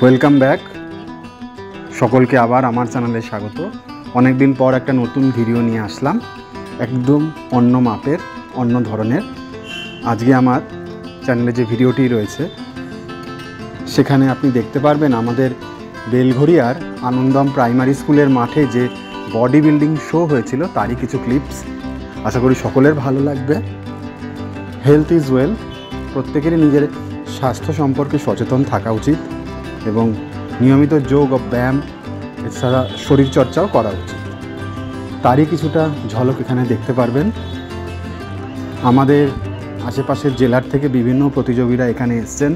Welcome back, সকলকে আবার আমার চ্যানেলে স্বাগত। অনেক দিন পর একটা নতুন ভিডিও নিয়ে আসলাম, একদম অন্য মাপের, অন্য ধরনের। আজকে আমার চ্যানেলে যে ভিডিওটি রয়েছে সেখানে আপনি দেখতে পারবেন আমাদের বেলঘড়িয়ার আনন্দম প্রাইমারি স্কুলের মাঠে যে বডি বিল্ডিং শো হয়েছিল তারই কিছু ক্লিপস। আশা করি সকলের ভালো লাগবে। হেলথ ইজ ওয়েলথ, প্রত্যেকেরই নিজের স্বাস্থ্য সম্পর্কে সচেতন থাকা উচিত এবং নিয়মিত যোগ ও ব্যায়াম এছাড়া শরীরচর্চাও করা উচিত। তারই কিছুটা ঝলক এখানে দেখতে পারবেন। আমাদের আশেপাশের জেলার থেকে বিভিন্ন প্রতিযোগীরা এখানে এসছেন।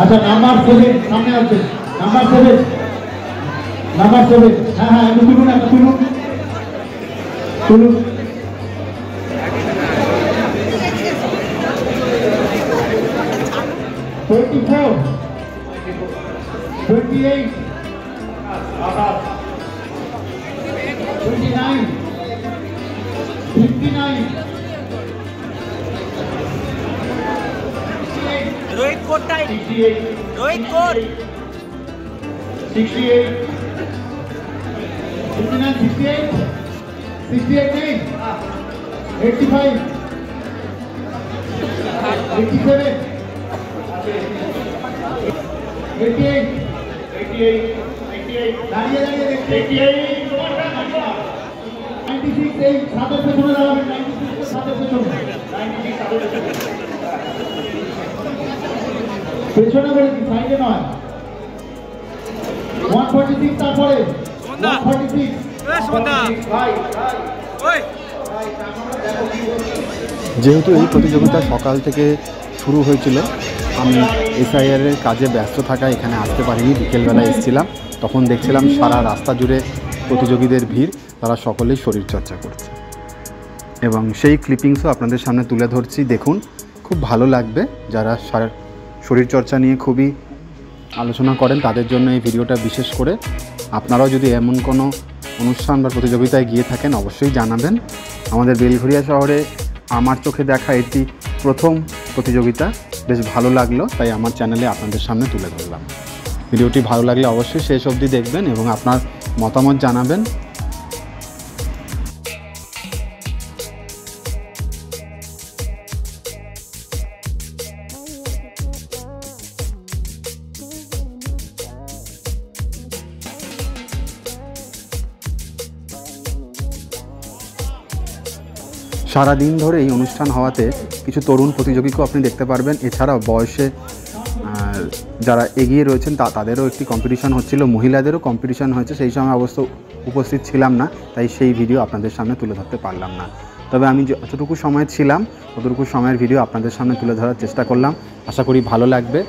আচ্ছা, নাম্বার 7 সামনে আছে, নাম্বার 7, হ্যাঁ হ্যাঁ, তুলুন, তুলুন। 24, 28, 29, 59, रोहित कोट टाइम, रोहित कोट 68, 59, 68, 68 names, 85, 87, 88, দাঁড়িয়ে দাঁড়িয়ে দেখতে 96, এই সাতের পেছনে দাঁড়াবেন, 96 সাতের পেছনে, পেছনে বলেছি, সাইডে নয়। 146 তারপরে 146 যেহেতু এই প্রতিযোগিতা সকাল থেকে শুরু হয়েছিল, আমি SIR এর কাজে ব্যস্ত থাকায় এখানে আসতে পারিনি। বিকেলবেলা এসেছিলাম, তখন দেখছিলাম সারা রাস্তা জুড়ে প্রতিযোগীদের ভিড়, তারা সকলেই শরীরচর্চা করছে এবং সেই ক্লিপিংসও আপনাদের সামনে তুলে ধরছি। দেখুন, খুব ভালো লাগবে। যারা শরীরচর্চা নিয়ে খুবই আলোচনা করেন তাদের জন্য এই ভিডিওটা বিশেষ করে। আপনারাও যদি এমন কোনো অনুষ্ঠান বা প্রতিযোগিতায় গিয়ে থাকেন অবশ্যই জানাবেন। আমাদের বেলঘরিয়া শহরে আমার চোখে দেখা এটি প্রথম প্রতিযোগিতা, বেশ ভালো লাগলো, তাই আমার চ্যানেলে আপনাদের সামনে তুলে ধরলাম। ভিডিওটি ভালো লাগলে অবশ্যই শেষ অবধি দেখবেন এবং আপনার মতামত জানাবেন। সারাদিন ধরে এই অনুষ্ঠান হওয়াতে কিছু তরুণ প্রতিযোগীকেও আপনি দেখতে পারবেন। এছাড়াও বয়সে যারা এগিয়ে রয়েছেন তাদেরও একটি কম্পিটিশান হচ্ছিল, মহিলাদেরও কম্পিটিশান হয়েছে। সেই সময় অবশ্য উপস্থিত ছিলাম না, তাই সেই ভিডিও আপনাদের সামনে তুলে ধরতে পারলাম না। তবে আমি যতটুকু সময় ছিলাম ততটুকু সময়ের ভিডিও আপনাদের সামনে তুলে ধরার চেষ্টা করলাম। আশা করি ভালো লাগবে।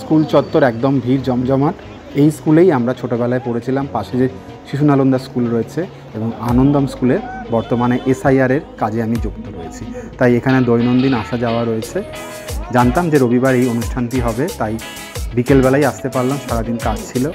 স্কুল চত্বর একদম ভিড় জমজমাট। এই স্কুলেই আমরা ছোটোবেলায় পড়েছিলাম। পাশে যে শিশু নালন্দা স্কুল রয়েছে এবং আনন্দম স্কুলে বর্তমানে SIR এর কাজে আমি যুক্ত রয়েছি, তাই এখানে দৈনন্দিন আসা যাওয়া রয়েছে। জানতাম যে রবিবার এই অনুষ্ঠানটি হবে, তাই বিকেলবেলায় আসতে পারলাম, সারাদিন কাজ ছিল।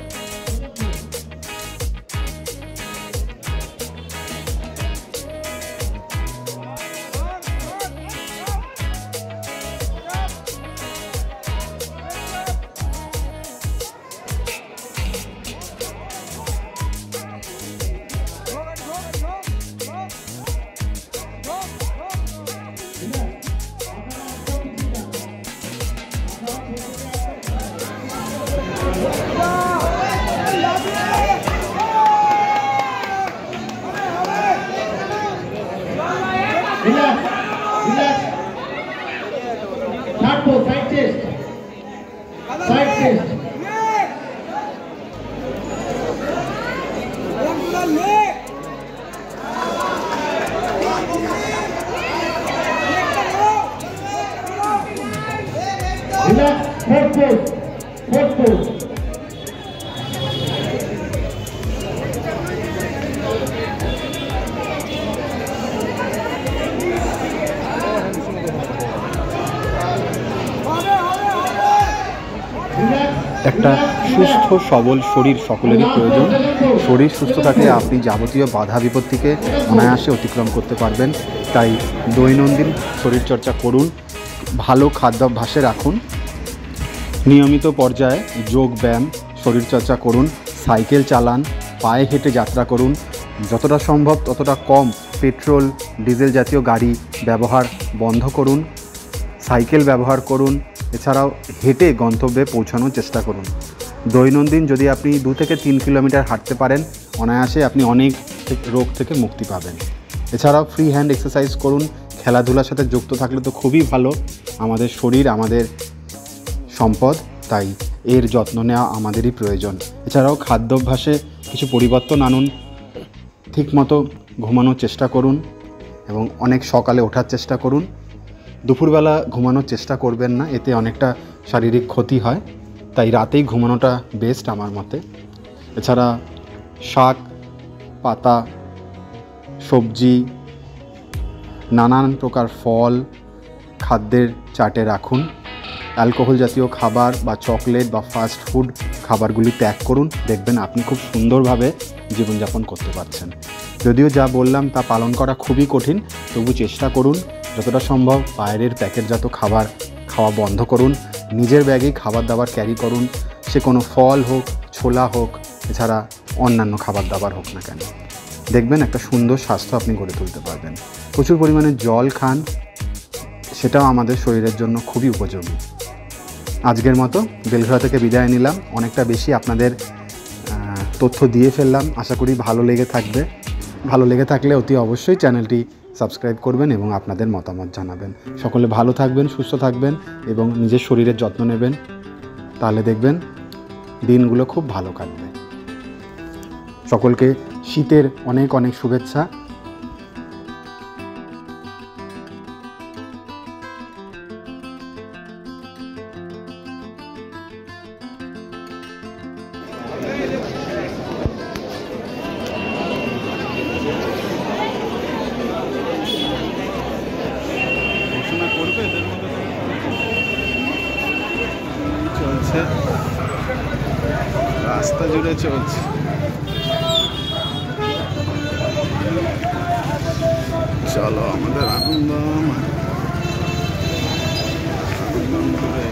Relax, relax. Third pose, side chest. Side chest. Relax, fourth pose. Fourth pose. একটা সুস্থ সবল শরীর সকলেরই প্রয়োজন। শরীর সুস্থ থাকলে আপনি যাবতীয় বাধা বিপত্তিকে অনায়াসে অতিক্রম করতে পারবেন। তাই দৈনন্দিন শরীরচর্চা করুন, ভালো খাদ্যাভ্যাসে রাখুন, নিয়মিত পর্যায়ে যোগ ব্যায়াম শরীরচর্চা করুন, সাইকেল চালান, পায়ে হেঁটে যাত্রা করুন, যতটা সম্ভব ততটা কম পেট্রোল ডিজেল জাতীয় গাড়ি ব্যবহার বন্ধ করুন, সাইকেল ব্যবহার করুন। এছাড়াও হেঁটে গন্তব্যে পৌঁছানোর চেষ্টা করুন। দৈনন্দিন যদি আপনি 2 থেকে 3 কিলোমিটার হাঁটতে পারেন অনায়াসে আপনি অনেক রোগ থেকে মুক্তি পাবেন। এছাড়াও ফ্রি হ্যান্ড এক্সারসাইজ করুন। খেলাধুলার সাথে যুক্ত থাকলে তো খুবই ভালো। আমাদের শরীর আমাদের সম্পদ, তাই এর যত্ন নেওয়া আমাদেরই প্রয়োজন। এছাড়াও খাদ্যাভ্যাসে কিছু পরিবর্তন আনুন, ঠিকমতো ঘুমানোর চেষ্টা করুন এবং অনেক সকালে ওঠার চেষ্টা করুন। দুপুরবেলা ঘুমানোর চেষ্টা করবেন না, এতে অনেকটা শারীরিক ক্ষতি হয়, তাই রাতেই ঘুমানোটা বেস্ট আমার মতে। এছাড়া শাক পাতা সবজি নানান প্রকার ফল খাদ্যের চাটে রাখুন। অ্যালকোহল জাতীয় খাবার বা চকলেট বা ফাস্ট ফুড খাবারগুলি ত্যাগ করুন, দেখবেন আপনি খুব সুন্দরভাবে জীবনযাপন করতে পারছেন। যদিও যা বললাম তা পালন করা খুবই কঠিন, তবু চেষ্টা করুন যতটা সম্ভব বাইরের প্যাকেটজাত খাবার খাওয়া বন্ধ করুন। নিজের ব্যাগেই খাবার দাবার ক্যারি করুন, সে কোনো ফল হোক, ছোলা হোক, এছাড়া অন্যান্য খাবার দাবার হোক না কেন। দেখবেন একটা সুন্দর স্বাস্থ্য আপনি গড়ে তুলতে পারবেন। প্রচুর পরিমাণে জল খান, সেটাও আমাদের শরীরের জন্য খুবই উপযোগী। আজকের মতো বেলঘড়া থেকে বিদায় নিলাম। অনেকটা বেশি আপনাদের তথ্য দিয়ে ফেললাম, আশা করি ভালো লেগে থাকবে। ভালো লেগে থাকলে অতি অবশ্যই চ্যানেলটি সাবস্ক্রাইব করবেন এবং আপনাদের মতামত জানাবেন। সকলে ভালো থাকবেন, সুস্থ থাকবেন এবং নিজের শরীরের যত্ন নেবেন, তাহলে দেখবেন দিনগুলো খুব ভালো কাটবে। সকলকে শীতের অনেক অনেক শুভেচ্ছা। চলছে, রাস্তা জুড়ে চলছে। চলো আমাদের আনন্দ করে